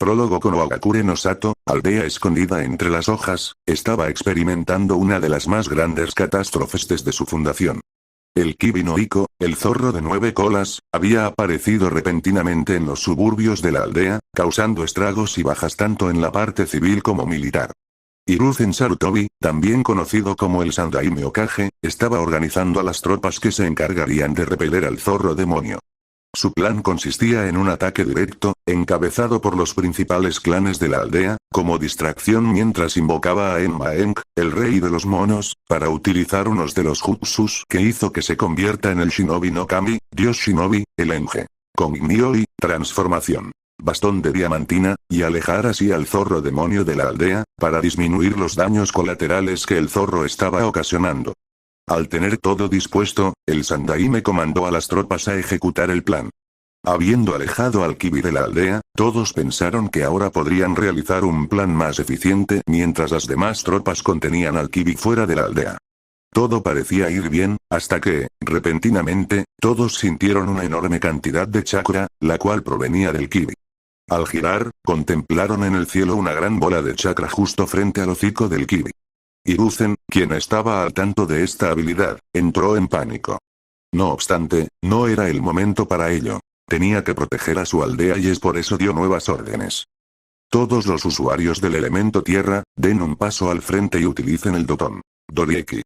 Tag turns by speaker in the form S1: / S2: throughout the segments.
S1: Prólogo. Konohagakure no Sato, aldea escondida entre las hojas, estaba experimentando una de las más grandes catástrofes desde su fundación. El Kibi no Iko, el zorro de 9 colas, había aparecido repentinamente en los suburbios de la aldea, causando estragos y bajas tanto en la parte civil como militar. Hiruzen Sarutobi, también conocido como el Sandaime Hokage, estaba organizando a las tropas que se encargarían de repeler al zorro demonio. Su plan consistía en un ataque directo, encabezado por los principales clanes de la aldea, como distracción mientras invocaba a Enma-Enk, el rey de los monos, para utilizar unos de los jutsus que hizo que se convierta en el Shinobi no Kami, Dios Shinobi, el Enge. Con Nioi, transformación. Bastón de diamantina, y alejar así al zorro demonio de la aldea, para disminuir los daños colaterales que el zorro estaba ocasionando. Al tener todo dispuesto, el Sandaime comandó a las tropas a ejecutar el plan. Habiendo alejado al Kibi de la aldea, todos pensaron que ahora podrían realizar un plan más eficiente mientras las demás tropas contenían al Kibi fuera de la aldea. Todo parecía ir bien, hasta que, repentinamente, todos sintieron una enorme cantidad de chakra, la cual provenía del Kibi. Al girar, contemplaron en el cielo una gran bola de chakra justo frente al hocico del Kibi. Hiruzen, quien estaba al tanto de esta habilidad, entró en pánico. No obstante, no era el momento para ello. Tenía que proteger a su aldea y es por eso dio nuevas órdenes. Todos los usuarios del elemento tierra, den un paso al frente y utilicen el Doton Dorieki.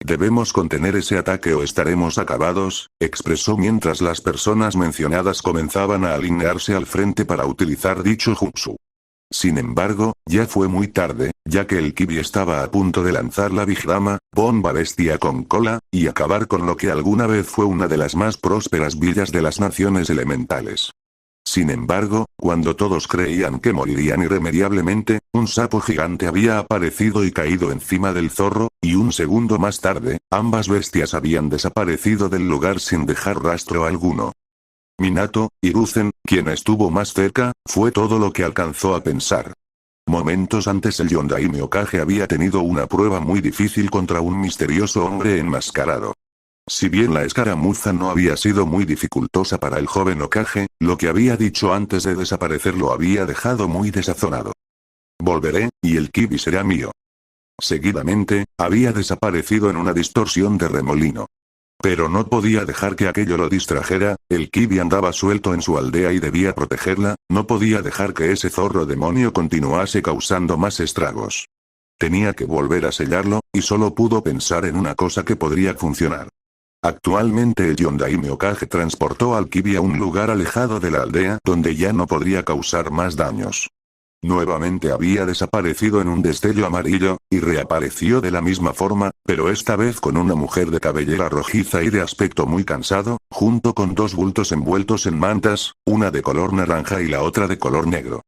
S1: Debemos contener ese ataque o estaremos acabados, expresó mientras las personas mencionadas comenzaban a alinearse al frente para utilizar dicho jutsu. Sin embargo, ya fue muy tarde, ya que el Kibi estaba a punto de lanzar la Big Dama, bomba bestia con cola, y acabar con lo que alguna vez fue una de las más prósperas villas de las naciones elementales. Sin embargo, cuando todos creían que morirían irremediablemente, un sapo gigante había aparecido y caído encima del zorro, y un segundo más tarde, ambas bestias habían desaparecido del lugar sin dejar rastro alguno. Minato, Hiruzen, quien estuvo más cerca, fue todo lo que alcanzó a pensar. Momentos antes el Yondaime Hokage había tenido una prueba muy difícil contra un misterioso hombre enmascarado. Si bien la escaramuza no había sido muy dificultosa para el joven Hokage, lo que había dicho antes de desaparecer lo había dejado muy desazonado. Volveré, y el Kibi será mío. Seguidamente, había desaparecido en una distorsión de remolino. Pero no podía dejar que aquello lo distrajera, el Kibi andaba suelto en su aldea y debía protegerla, no podía dejar que ese zorro demonio continuase causando más estragos. Tenía que volver a sellarlo, y solo pudo pensar en una cosa que podría funcionar. Actualmente el Yondaime Hokage transportó al Kibi a un lugar alejado de la aldea donde ya no podría causar más daños. Nuevamente había desaparecido en un destello amarillo, y reapareció de la misma forma, pero esta vez con una mujer de cabellera rojiza y de aspecto muy cansado, junto con dos bultos envueltos en mantas, una de color naranja y la otra de color negro.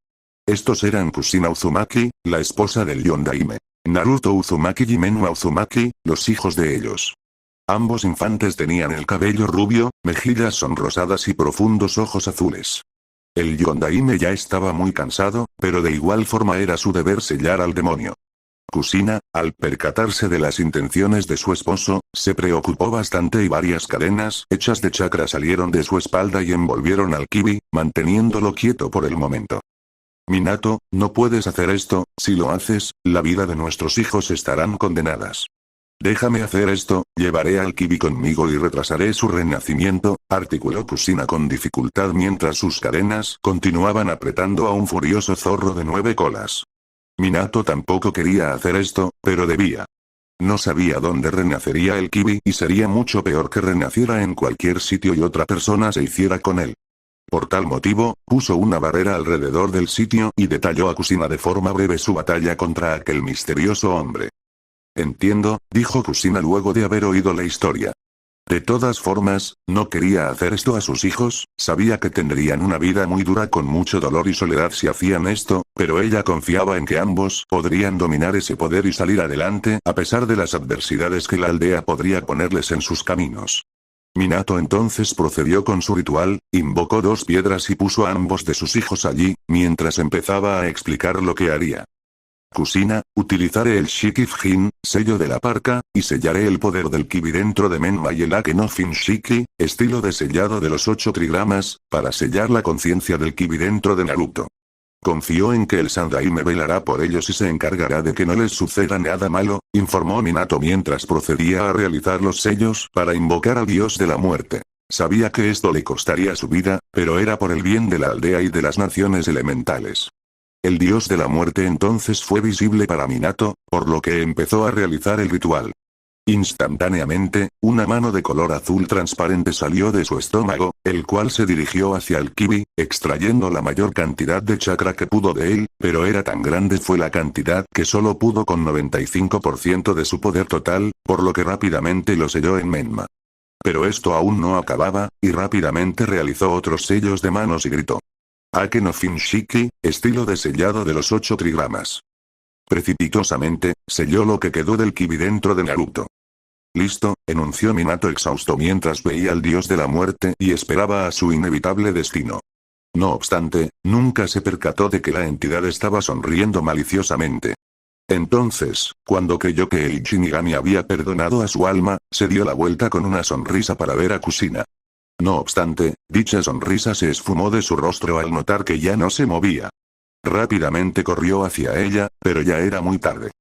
S1: Estos eran Kusina Uzumaki, la esposa del Yondaime, Naruto Uzumaki y Menwa Uzumaki, los hijos de ellos. Ambos infantes tenían el cabello rubio, mejillas sonrosadas y profundos ojos azules. El Yondaime ya estaba muy cansado, pero de igual forma era su deber sellar al demonio. Kusina, al percatarse de las intenciones de su esposo, se preocupó bastante y varias cadenas hechas de chakra salieron de su espalda y envolvieron al Kibi, manteniéndolo quieto por el momento. Minato, no puedes hacer esto, si lo haces, la vida de nuestros hijos estarán condenadas. Déjame hacer esto, llevaré al Kibi conmigo y retrasaré su renacimiento, articuló Kusina con dificultad mientras sus cadenas continuaban apretando a un furioso zorro de 9 colas. Minato tampoco quería hacer esto, pero debía. No sabía dónde renacería el Kibi y sería mucho peor que renaciera en cualquier sitio y otra persona se hiciera con él. Por tal motivo, puso una barrera alrededor del sitio y detalló a Kusina de forma breve su batalla contra aquel misterioso hombre. Entiendo, dijo Kusina luego de haber oído la historia. De todas formas, no quería hacer esto a sus hijos, sabía que tendrían una vida muy dura con mucho dolor y soledad si hacían esto, pero ella confiaba en que ambos podrían dominar ese poder y salir adelante a pesar de las adversidades que la aldea podría ponerles en sus caminos. Minato entonces procedió con su ritual, invocó 2 piedras y puso a ambos de sus hijos allí, mientras empezaba a explicar lo que haría. Kusina, utilizaré el Shiki Fujin, sello de la parca, y sellaré el poder del Kibi dentro de Menma y el Ake no Fin Shiki, estilo de sellado de los 8 trigramas, para sellar la conciencia del Kibi dentro de Naruto. Confío en que el Sandaime velará por ellos y se encargará de que no les suceda nada malo, informó Minato mientras procedía a realizar los sellos para invocar al dios de la muerte. Sabía que esto le costaría su vida, pero era por el bien de la aldea y de las naciones elementales. El dios de la muerte entonces fue visible para Minato, por lo que empezó a realizar el ritual. Instantáneamente, una mano de color azul transparente salió de su estómago, el cual se dirigió hacia el Kibi, extrayendo la mayor cantidad de chakra que pudo de él, pero era tan grande fue la cantidad que solo pudo con 95% de su poder total, por lo que rápidamente lo selló en Menma. Pero esto aún no acababa, y rápidamente realizó otros sellos de manos y gritó. Ake no Finshiki, estilo de sellado de los 8 trigramas. Precipitosamente, selló lo que quedó del Kibi dentro de Naruto. Listo, enunció Minato exhausto mientras veía al dios de la muerte y esperaba a su inevitable destino. No obstante, nunca se percató de que la entidad estaba sonriendo maliciosamente. Entonces, cuando creyó que el Shinigami había perdonado a su alma, se dio la vuelta con una sonrisa para ver a Kushina. No obstante, dicha sonrisa se esfumó de su rostro al notar que ya no se movía. Rápidamente corrió hacia ella, pero ya era muy tarde.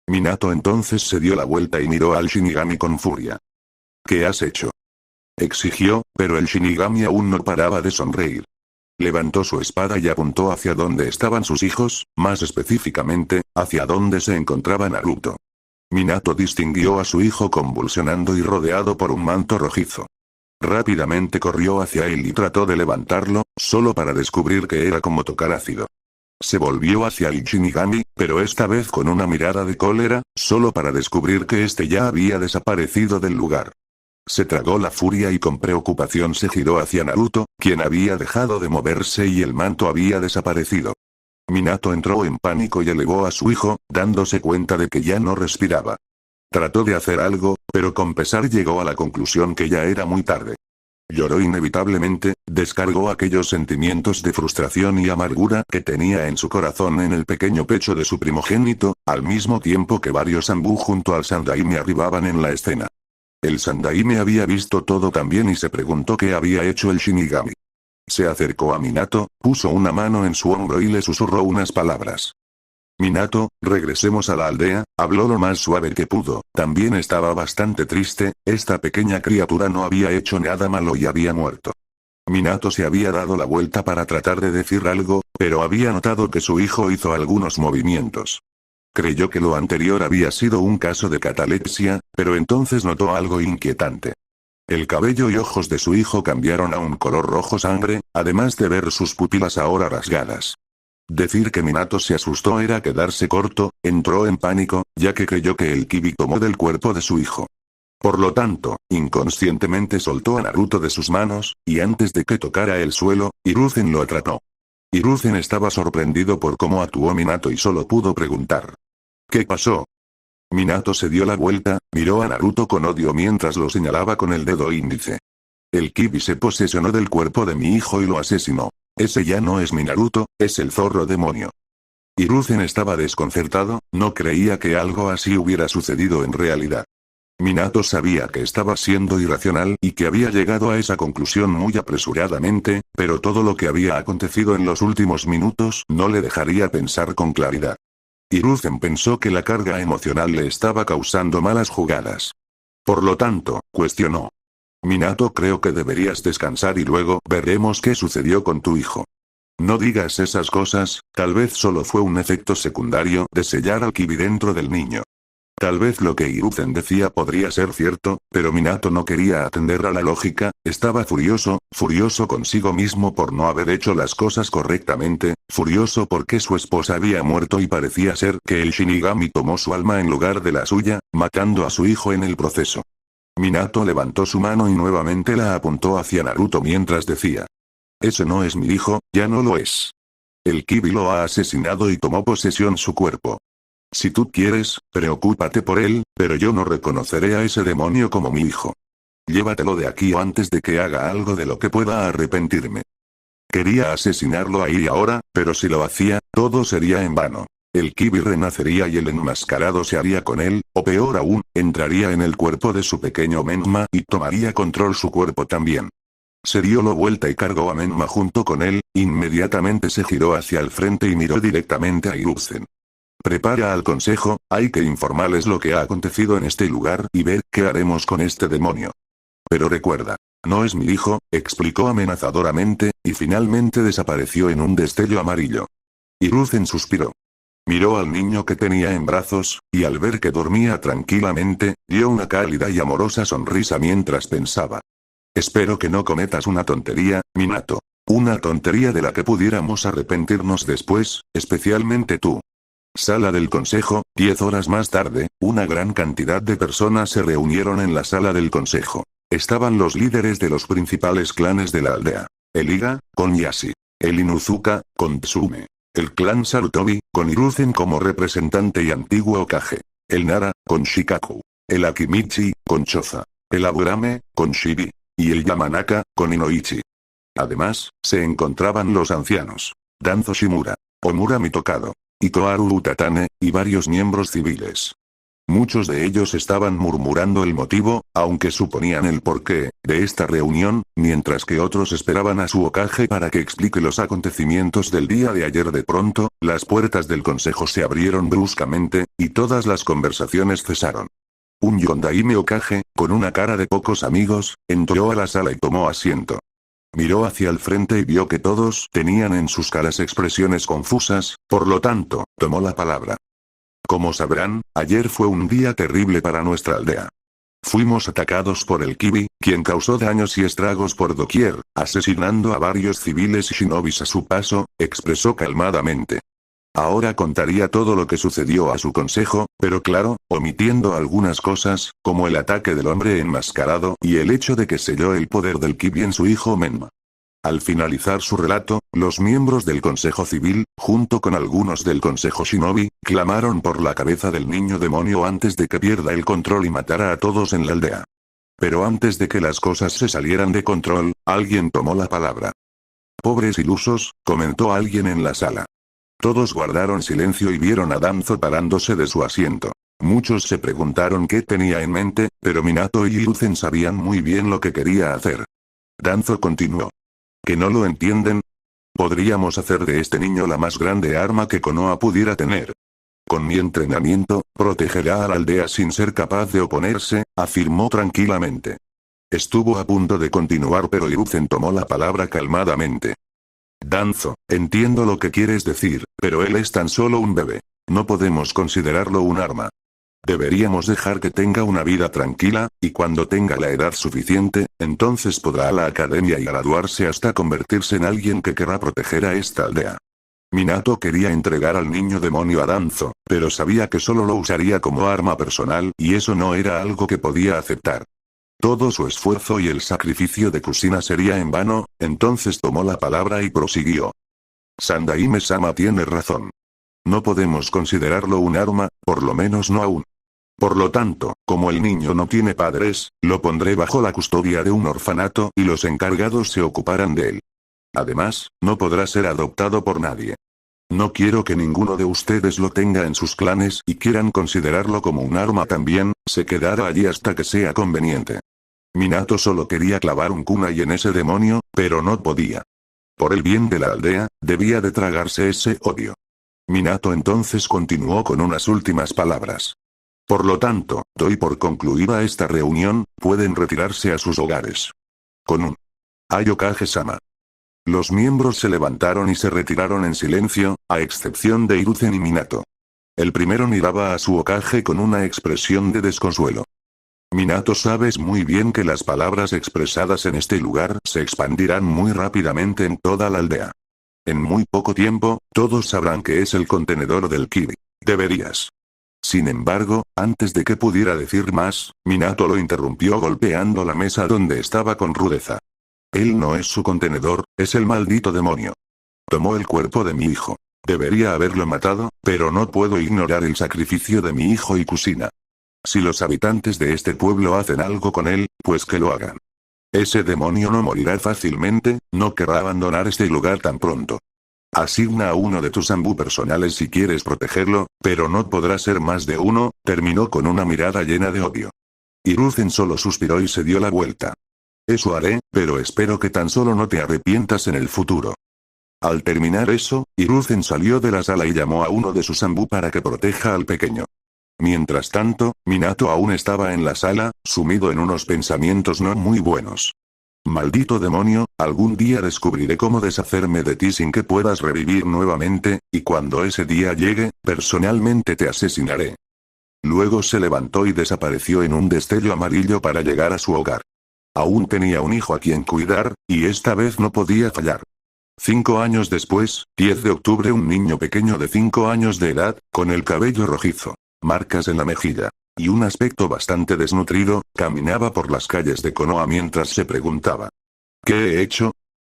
S1: Minato entonces se dio la vuelta y miró al Shinigami con furia. ¿Qué has hecho?, exigió, pero el Shinigami aún no paraba de sonreír. Levantó su espada y apuntó hacia donde estaban sus hijos, más específicamente, hacia donde se encontraba Naruto. Minato distinguió a su hijo convulsionando y rodeado por un manto rojizo. Rápidamente corrió hacia él y trató de levantarlo, solo para descubrir que era como tocar ácido. Se volvió hacia el Shinigami, pero esta vez con una mirada de cólera, solo para descubrir que este ya había desaparecido del lugar. Se tragó la furia y con preocupación se giró hacia Naruto, quien había dejado de moverse y el manto había desaparecido. Minato entró en pánico y elevó a su hijo, dándose cuenta de que ya no respiraba. Trató de hacer algo, pero con pesar llegó a la conclusión que ya era muy tarde. Lloró inevitablemente, descargó aquellos sentimientos de frustración y amargura que tenía en su corazón en el pequeño pecho de su primogénito, al mismo tiempo que varios Anbu junto al Sandaime arribaban en la escena. El Sandaime había visto todo también y se preguntó qué había hecho el Shinigami. Se acercó a Minato, puso una mano en su hombro y le susurró unas palabras. Minato, regresemos a la aldea, habló lo más suave que pudo, también estaba bastante triste, esta pequeña criatura no había hecho nada malo y había muerto. Minato se había dado la vuelta para tratar de decir algo, pero había notado que su hijo hizo algunos movimientos. Creyó que lo anterior había sido un caso de catalepsia, pero entonces notó algo inquietante. El cabello y ojos de su hijo cambiaron a un color rojo sangre, además de ver sus pupilas ahora rasgadas. Decir que Minato se asustó era quedarse corto, entró en pánico, ya que creyó que el Kibi tomó del cuerpo de su hijo. Por lo tanto, inconscientemente soltó a Naruto de sus manos, y antes de que tocara el suelo, Hiruzen lo atrapó. Hiruzen estaba sorprendido por cómo actuó Minato y solo pudo preguntar. ¿Qué pasó? Minato se dio la vuelta, miró a Naruto con odio mientras lo señalaba con el dedo índice. El Kibi se posesionó del cuerpo de mi hijo y lo asesinó. Ese ya no es mi Naruto, es el zorro demonio. Hiruzen estaba desconcertado, no creía que algo así hubiera sucedido en realidad. Minato sabía que estaba siendo irracional y que había llegado a esa conclusión muy apresuradamente, pero todo lo que había acontecido en los últimos minutos no le dejaría pensar con claridad. Hiruzen pensó que la carga emocional le estaba causando malas jugadas. Por lo tanto, cuestionó. Minato, creo que deberías descansar y luego veremos qué sucedió con tu hijo. No digas esas cosas, tal vez solo fue un efecto secundario de sellar al Kibi dentro del niño. Tal vez lo que Hiruzen decía podría ser cierto, pero Minato no quería atender a la lógica, estaba furioso consigo mismo por no haber hecho las cosas correctamente, furioso porque su esposa había muerto y parecía ser que el Shinigami tomó su alma en lugar de la suya, matando a su hijo en el proceso. Minato levantó su mano y nuevamente la apuntó hacia Naruto mientras decía. Ese no es mi hijo, ya no lo es. El Kibi lo ha asesinado y tomó posesión su cuerpo. Si tú quieres, preocúpate por él, pero yo no reconoceré a ese demonio como mi hijo. Llévatelo de aquí antes de que haga algo de lo que pueda arrepentirme. Quería asesinarlo ahí y ahora, pero si lo hacía, todo sería en vano. El Kibi renacería y el enmascarado se haría con él, o peor aún, entraría en el cuerpo de su pequeño Menma y tomaría control su cuerpo también. Se dio la vuelta y cargó a Menma junto con él, inmediatamente se giró hacia el frente y miró directamente a Hiruzen. Prepara al consejo, hay que informarles lo que ha acontecido en este lugar y ver qué haremos con este demonio. Pero recuerda, no es mi hijo, explicó amenazadoramente, y finalmente desapareció en un destello amarillo. Hiruzen suspiró. Miró al niño que tenía en brazos, y al ver que dormía tranquilamente, dio una cálida y amorosa sonrisa mientras pensaba. Espero que no cometas una tontería, Minato. Una tontería de la que pudiéramos arrepentirnos después, especialmente tú. Sala del consejo, 10 horas más tarde, una gran cantidad de personas se reunieron en la sala del consejo. Estaban los líderes de los principales clanes de la aldea. El Iga, con Yashi. El Inuzuka, con Tsume. El clan Sarutobi, con Hiruzen como representante y antiguo Hokage. El Nara, con Shikaku. El Akimichi, con Choza. El Aburame, con Shibi. Y el Yamanaka, con Inoichi. Además, se encontraban los ancianos. Danzo Shimura. Omura Mitokado. Itoharu Utatane, y varios miembros civiles. Muchos de ellos estaban murmurando el motivo, aunque suponían el porqué, de esta reunión, mientras que otros esperaban a su Hokage para que explique los acontecimientos del día de ayer. De pronto, las puertas del consejo se abrieron bruscamente, y todas las conversaciones cesaron. Un Yondaime Hokage, con una cara de pocos amigos, entró a la sala y tomó asiento. Miró hacia el frente y vio que todos tenían en sus caras expresiones confusas, por lo tanto, tomó la palabra. Como sabrán, ayer fue un día terrible para nuestra aldea. Fuimos atacados por el Kibi, quien causó daños y estragos por doquier, asesinando a varios civiles y shinobis a su paso, expresó calmadamente. Ahora contaría todo lo que sucedió a su consejo, pero claro, omitiendo algunas cosas, como el ataque del hombre enmascarado y el hecho de que selló el poder del Kibi en su hijo Menma. Al finalizar su relato, los miembros del Consejo Civil, junto con algunos del Consejo Shinobi, clamaron por la cabeza del niño demonio antes de que pierda el control y matara a todos en la aldea. Pero antes de que las cosas se salieran de control, alguien tomó la palabra. Pobres ilusos, comentó alguien en la sala. Todos guardaron silencio y vieron a Danzo parándose de su asiento. Muchos se preguntaron qué tenía en mente, pero Minato y Hiruzen sabían muy bien lo que quería hacer. Danzo continuó. ¿Que no lo entienden? Podríamos hacer de este niño la más grande arma que Konoha pudiera tener. Con mi entrenamiento, protegerá a la aldea sin ser capaz de oponerse, afirmó tranquilamente. Estuvo a punto de continuar, pero Hiruzen tomó la palabra calmadamente. Danzo, entiendo lo que quieres decir, pero él es tan solo un bebé. No podemos considerarlo un arma. Deberíamos dejar que tenga una vida tranquila, y cuando tenga la edad suficiente, entonces podrá a la academia y graduarse hasta convertirse en alguien que querrá proteger a esta aldea. Minato quería entregar al niño demonio a Danzo, pero sabía que solo lo usaría como arma personal y eso no era algo que podía aceptar. Todo su esfuerzo y el sacrificio de Kushina sería en vano, entonces tomó la palabra y prosiguió. Sandaime-sama tiene razón. No podemos considerarlo un arma, por lo menos no aún. Por lo tanto, como el niño no tiene padres, lo pondré bajo la custodia de un orfanato y los encargados se ocuparán de él. Además, no podrá ser adoptado por nadie. No quiero que ninguno de ustedes lo tenga en sus clanes y quieran considerarlo como un arma también, se quedará allí hasta que sea conveniente. Minato solo quería clavar un kunai en ese demonio, pero no podía. Por el bien de la aldea, debía de tragarse ese odio. Minato entonces continuó con unas últimas palabras. Por lo tanto, doy por concluida esta reunión, pueden retirarse a sus hogares. Con un Hokage-sama. Los miembros se levantaron y se retiraron en silencio, a excepción de Hiruzen y Minato. El primero miraba a su Hokage con una expresión de desconsuelo. Minato, sabes muy bien que las palabras expresadas en este lugar se expandirán muy rápidamente en toda la aldea. En muy poco tiempo, todos sabrán que es el contenedor del Kibi. Deberías. Sin embargo, antes de que pudiera decir más, Minato lo interrumpió golpeando la mesa donde estaba con rudeza. Él no es su contenedor, es el maldito demonio. Tomó el cuerpo de mi hijo. Debería haberlo matado, pero no puedo ignorar el sacrificio de mi hijo y Kushina. Si los habitantes de este pueblo hacen algo con él, pues que lo hagan. Ese demonio no morirá fácilmente, no querrá abandonar este lugar tan pronto. Asigna a uno de tus Anbu personales si quieres protegerlo, pero no podrá ser más de uno, terminó con una mirada llena de odio. Hiruzen solo suspiró y se dio la vuelta. Eso haré, pero espero que tan solo no te arrepientas en el futuro. Al terminar eso, Hiruzen salió de la sala y llamó a uno de sus Anbu para que proteja al pequeño. Mientras tanto, Minato aún estaba en la sala, sumido en unos pensamientos no muy buenos. Maldito demonio, algún día descubriré cómo deshacerme de ti sin que puedas revivir nuevamente, y cuando ese día llegue, personalmente te asesinaré. Luego se levantó y desapareció en un destello amarillo para llegar a su hogar. Aún tenía un hijo a quien cuidar, y esta vez no podía fallar. 5 años después, 10 de octubre, un niño pequeño de 5 años de edad, con el cabello rojizo, marcas en la mejilla, y un aspecto bastante desnutrido, caminaba por las calles de Konoha mientras se preguntaba: ¿qué he hecho?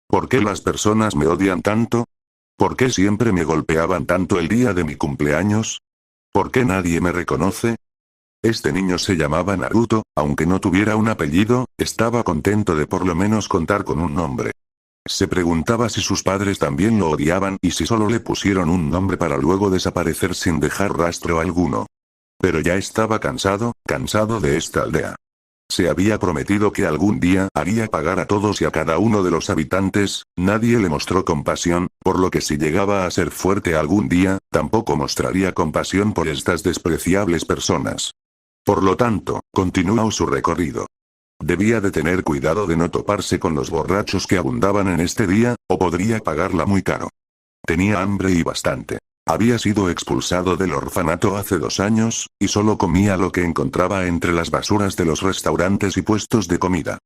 S1: ¿Por qué las personas me odian tanto? ¿Por qué siempre me golpeaban tanto el día de mi cumpleaños? ¿Por qué nadie me reconoce? Este niño se llamaba Naruto, aunque no tuviera un apellido, estaba contento de por lo menos contar con un nombre. Se preguntaba si sus padres también lo odiaban y si solo le pusieron un nombre para luego desaparecer sin dejar rastro alguno. Pero ya estaba cansado de esta aldea. Se había prometido que algún día haría pagar a todos y a cada uno de los habitantes, nadie le mostró compasión, por lo que si llegaba a ser fuerte algún día, tampoco mostraría compasión por estas despreciables personas. Por lo tanto, continuó su recorrido. Debía de tener cuidado de no toparse con los borrachos que abundaban en este día, o podría pagarla muy caro. Tenía hambre y bastante. Había sido expulsado del orfanato hace 2 años, y solo comía lo que encontraba entre las basuras de los restaurantes y puestos de comida.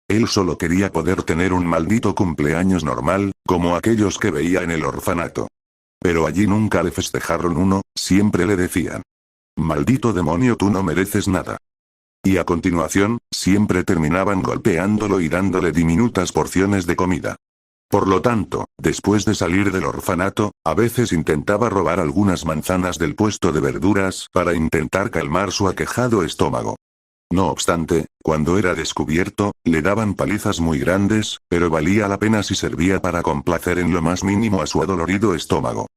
S1: Él solo quería poder tener un maldito cumpleaños normal, como aquellos que veía en el orfanato. Pero allí nunca le festejaron uno, siempre le decían: maldito demonio, tú no mereces nada. Y a continuación, siempre terminaban golpeándolo y dándole diminutas porciones de comida. Por lo tanto, después de salir del orfanato, a veces intentaba robar algunas manzanas del puesto de verduras para intentar calmar su aquejado estómago. No obstante, cuando era descubierto, le daban palizas muy grandes, pero valía la pena si servía para complacer en lo más mínimo a su adolorido estómago.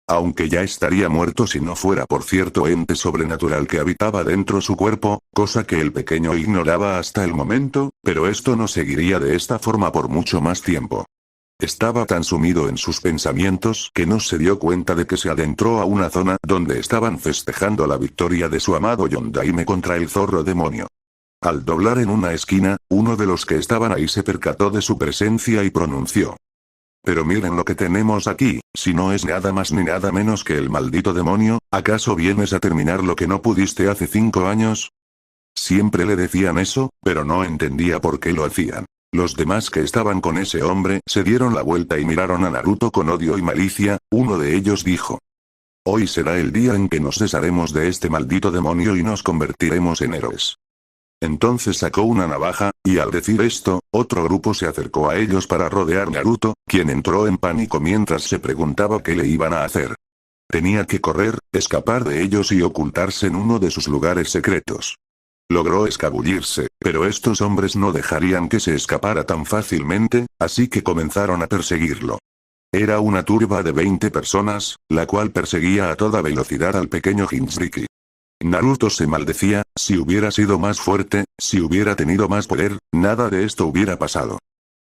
S1: Aunque ya estaría muerto si no fuera por cierto ente sobrenatural que habitaba dentro su cuerpo, cosa que el pequeño ignoraba hasta el momento, pero esto no seguiría de esta forma por mucho más tiempo. Estaba tan sumido en sus pensamientos que no se dio cuenta de que se adentró a una zona donde estaban festejando la victoria de su amado Yondaime contra el zorro demonio. Al doblar en una esquina, uno de los que estaban ahí se percató de su presencia y pronunció: pero miren lo que tenemos aquí, si no es nada más ni nada menos que el maldito demonio, ¿acaso vienes a terminar lo que no pudiste hace 5 años? Siempre le decían eso, pero no entendía por qué lo hacían. Los demás que estaban con ese hombre se dieron la vuelta y miraron a Naruto con odio y malicia. Uno de ellos dijo: hoy será el día en que nos desharemos de este maldito demonio y nos convertiremos en héroes. Entonces sacó una navaja, y al decir esto, otro grupo se acercó a ellos para rodear a Naruto, quien entró en pánico mientras se preguntaba qué le iban a hacer. Tenía que correr, escapar de ellos y ocultarse en uno de sus lugares secretos. Logró escabullirse, pero estos hombres no dejarían que se escapara tan fácilmente, así que comenzaron a perseguirlo. Era una turba de 20 personas, la cual perseguía a toda velocidad al pequeño Jinchuriki. Naruto se maldecía: si hubiera sido más fuerte, si hubiera tenido más poder, nada de esto hubiera pasado.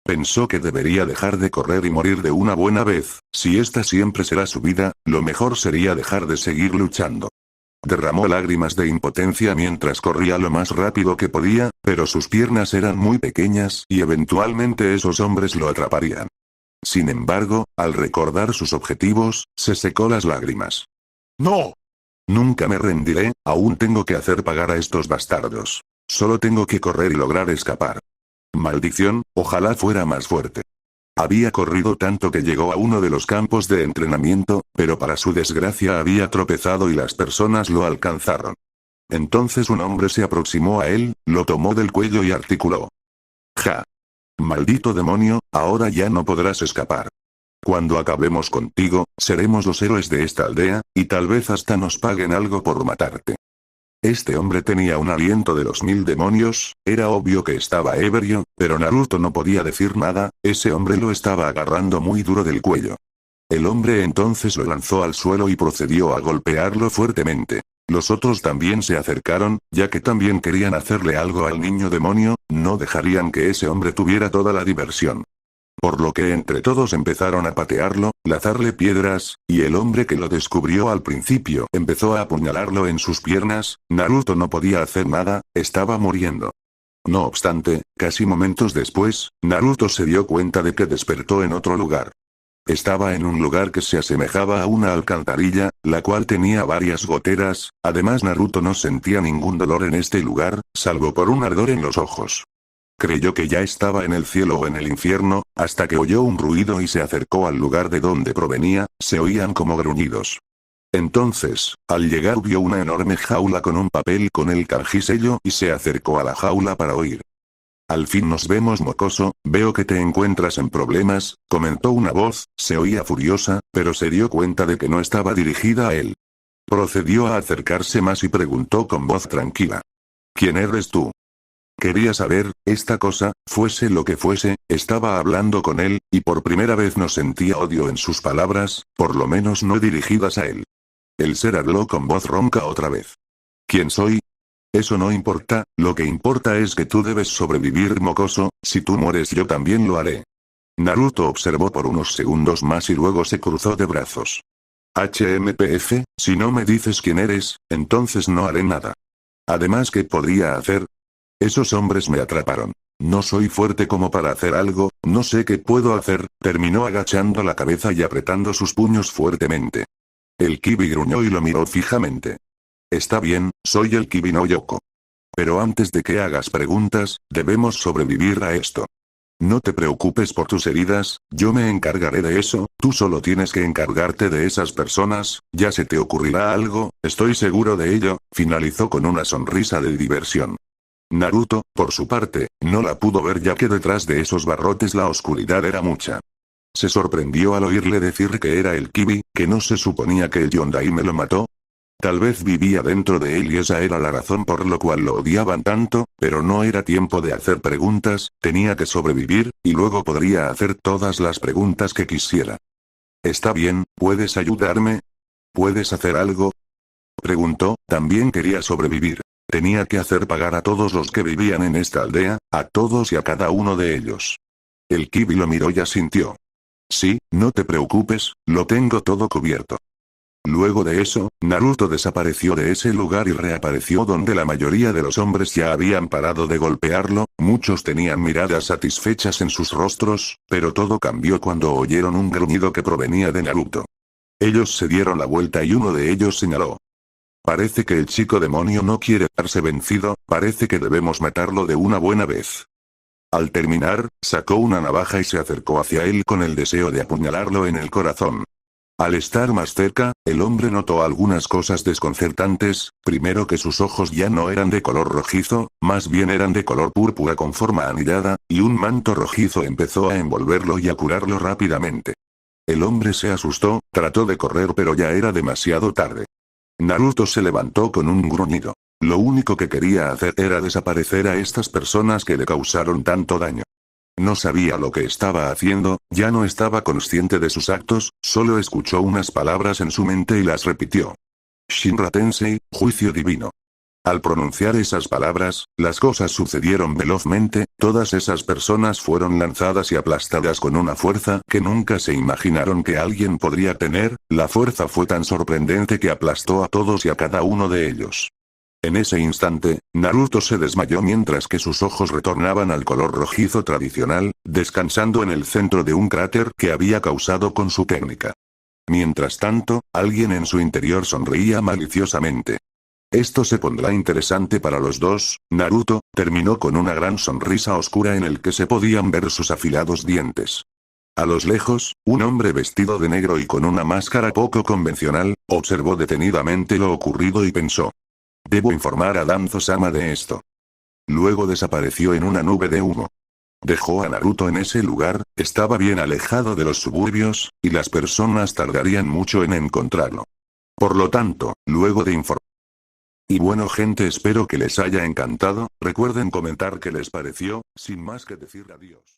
S1: Pensó que debería dejar de correr y morir de una buena vez. Si esta siempre será su vida, lo mejor sería dejar de seguir luchando. Derramó lágrimas de impotencia mientras corría lo más rápido que podía, pero sus piernas eran muy pequeñas y eventualmente esos hombres lo atraparían. Sin embargo, al recordar sus objetivos, se secó las lágrimas. ¡No! Nunca me rendiré, aún tengo que hacer pagar a estos bastardos. Solo tengo que correr y lograr escapar. Maldición, ojalá fuera más fuerte. Había corrido tanto que llegó a uno de los campos de entrenamiento, pero para su desgracia había tropezado y las personas lo alcanzaron. Entonces un hombre se aproximó a él, lo tomó del cuello y articuló: ¡ja! Maldito demonio, ahora ya no podrás escapar. Cuando acabemos contigo, seremos los héroes de esta aldea, y tal vez hasta nos paguen algo por matarte. Este hombre tenía un aliento de los 1000 demonios, era obvio que estaba ebrio, pero Naruto no podía decir nada, ese hombre lo estaba agarrando muy duro del cuello. El hombre entonces lo lanzó al suelo y procedió a golpearlo fuertemente. Los otros también se acercaron, ya que también querían hacerle algo al niño demonio, no dejarían que ese hombre tuviera toda la diversión. Por lo que entre todos empezaron a patearlo, lanzarle piedras, y el hombre que lo descubrió al principio empezó a apuñalarlo en sus piernas. Naruto no podía hacer nada, estaba muriendo. No obstante, casi momentos después, Naruto se dio cuenta de que despertó en otro lugar. Estaba en un lugar que se asemejaba a una alcantarilla, la cual tenía varias goteras. Además Naruto no sentía ningún dolor en este lugar, salvo por un ardor en los ojos. Creyó que ya estaba en el cielo o en el infierno, hasta que oyó un ruido y se acercó al lugar de donde provenía. Se oían como gruñidos. Entonces, al llegar vio una enorme jaula con un papel con el kanji sello y se acercó a la jaula para oír. Al fin nos vemos, mocoso, veo que te encuentras en problemas, comentó una voz. Se oía furiosa, pero se dio cuenta de que no estaba dirigida a él. Procedió a acercarse más y preguntó con voz tranquila. ¿Quién eres tú? Quería saber, esta cosa, fuese lo que fuese, estaba hablando con él, y por primera vez no sentía odio en sus palabras, por lo menos no dirigidas a él. El ser habló con voz ronca otra vez. ¿Quién soy? Eso no importa, lo que importa es que tú debes sobrevivir, mocoso. Si tú mueres yo también lo haré. Naruto observó por unos segundos más y luego se cruzó de brazos. HMPF, si no me dices quién eres, entonces no haré nada. Además, ¿qué podría hacer? Esos hombres me atraparon. No soy fuerte como para hacer algo, no sé qué puedo hacer. Terminó agachando la cabeza y apretando sus puños fuertemente. El Kibi gruñó y lo miró fijamente. Está bien, soy el Kibi no Yoko. Pero antes de que hagas preguntas, debemos sobrevivir a esto. No te preocupes por tus heridas, yo me encargaré de eso. Tú solo tienes que encargarte de esas personas, ya se te ocurrirá algo, estoy seguro de ello. Finalizó con una sonrisa de diversión. Naruto, por su parte, no la pudo ver ya que detrás de esos barrotes la oscuridad era mucha. Se sorprendió al oírle decir que era el Kibi, que no se suponía que el Yondaime lo mató. Tal vez vivía dentro de él y esa era la razón por lo cual lo odiaban tanto, pero no era tiempo de hacer preguntas, tenía que sobrevivir, y luego podría hacer todas las preguntas que quisiera. Está bien, ¿puedes ayudarme? ¿Puedes hacer algo? Preguntó, también quería sobrevivir. Tenía que hacer pagar a todos los que vivían en esta aldea, a todos y a cada uno de ellos. El Kibi lo miró y asintió. Sí, no te preocupes, lo tengo todo cubierto. Luego de eso, Naruto desapareció de ese lugar y reapareció donde la mayoría de los hombres ya habían parado de golpearlo. Muchos tenían miradas satisfechas en sus rostros, pero todo cambió cuando oyeron un gruñido que provenía de Naruto. Ellos se dieron la vuelta y uno de ellos señaló. Parece que el chico demonio no quiere darse vencido, parece que debemos matarlo de una buena vez. Al terminar, sacó una navaja y se acercó hacia él con el deseo de apuñalarlo en el corazón. Al estar más cerca, el hombre notó algunas cosas desconcertantes. Primero, que sus ojos ya no eran de color rojizo, más bien eran de color púrpura con forma anillada, y un manto rojizo empezó a envolverlo y a curarlo rápidamente. El hombre se asustó, trató de correr pero ya era demasiado tarde. Naruto se levantó con un gruñido. Lo único que quería hacer era desaparecer a estas personas que le causaron tanto daño. No sabía lo que estaba haciendo, ya no estaba consciente de sus actos, solo escuchó unas palabras en su mente y las repitió. Shinra Tensei, juicio divino. Al pronunciar esas palabras, las cosas sucedieron velozmente, todas esas personas fueron lanzadas y aplastadas con una fuerza que nunca se imaginaron que alguien podría tener. La fuerza fue tan sorprendente que aplastó a todos y a cada uno de ellos. En ese instante, Naruto se desmayó mientras que sus ojos retornaban al color rojizo tradicional, descansando en el centro de un cráter que había causado con su técnica. Mientras tanto, alguien en su interior sonreía maliciosamente. Esto se pondrá interesante para los dos. Naruto terminó con una gran sonrisa oscura en el que se podían ver sus afilados dientes. A los lejos, un hombre vestido de negro y con una máscara poco convencional, observó detenidamente lo ocurrido y pensó. Debo informar a Danzo-sama de esto. Luego desapareció en una nube de humo. Dejó a Naruto en ese lugar, estaba bien alejado de los suburbios, y las personas tardarían mucho en encontrarlo. Por lo tanto, luego de informar. Y bueno gente, espero que les haya encantado, recuerden comentar qué les pareció, sin más que decir adiós.